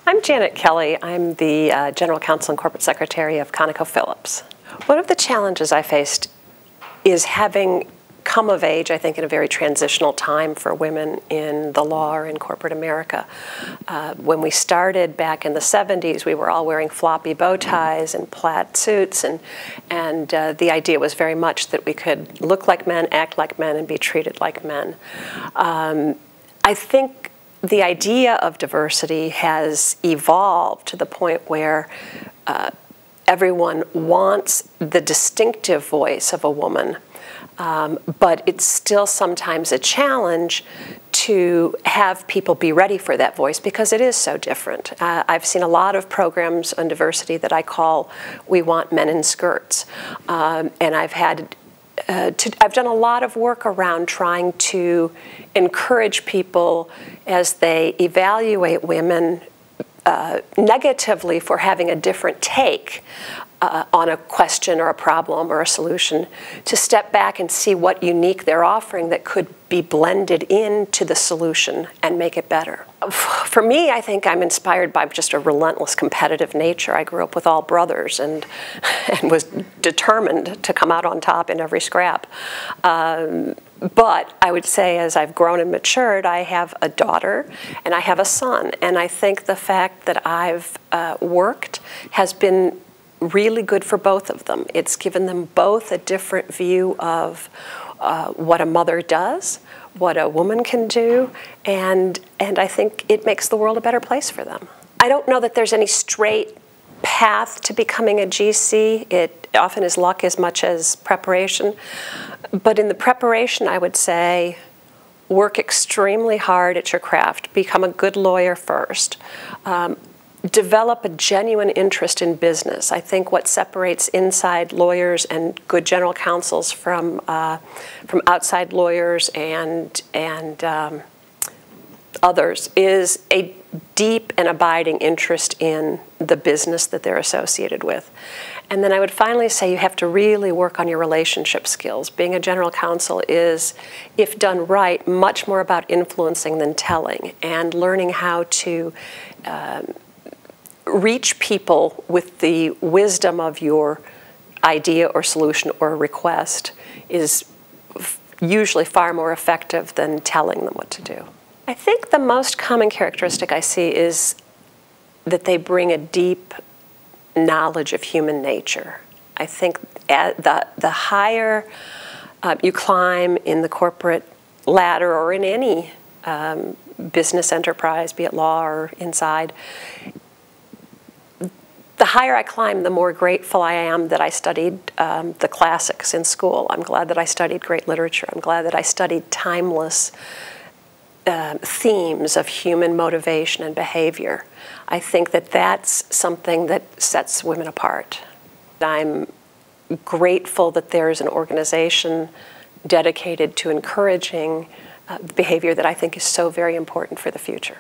I'm Janet Kelly. I'm the General Counsel and Corporate Secretary of ConocoPhillips. One of the challenges I faced is having come of age, I think, in a very transitional time for women in the law or in corporate America. When we started back in the 70s, we were all wearing floppy bow ties and plaid suits, and the idea was very much that we could look like men, act like men, and be treated like men. I think the idea of diversity has evolved to the point where everyone wants the distinctive voice of a woman, but it's still sometimes a challenge to have people be ready for that voice because it is so different. I've seen a lot of programs on diversity that I call "We Want Men in Skirts," and I've done a lot of work around trying to encourage people as they evaluate women negatively for having a different take on a question or a problem or a solution, to step back and see what unique they're offering that could be blended into the solution and make it better. For me, I think I'm inspired by just a relentless competitive nature. I grew up with all brothers and was determined to come out on top in every scrap. But I would say as I've grown and matured, I have a daughter and I have a son. And I think the fact that I've worked has been really good for both of them. It's given them both a different view of what a mother does, what a woman can do, and I think it makes the world a better place for them. I don't know that there's any straight path to becoming a GC. It often is luck as much as preparation. But in the preparation, I would say work extremely hard at your craft. Become a good lawyer first. Develop a genuine interest in business. I think what separates inside lawyers and good general counsels from outside lawyers and others is a deep and abiding interest in the business that they're associated with. And then I would finally say you have to really work on your relationship skills. Being a general counsel is, if done right, much more about influencing than telling, and learning how to reach people with the wisdom of your idea or solution or request is usually far more effective than telling them what to do. I think the most common characteristic I see is that they bring a deep knowledge of human nature. I think the higher you climb in the corporate ladder or in any business enterprise, be it law or inside, the higher I climb, the more grateful I am that I studied the classics in school. I'm glad that I studied great literature. I'm glad that I studied timeless themes of human motivation and behavior. I think that that's something that sets women apart. I'm grateful that there's an organization dedicated to encouraging behavior that I think is so very important for the future.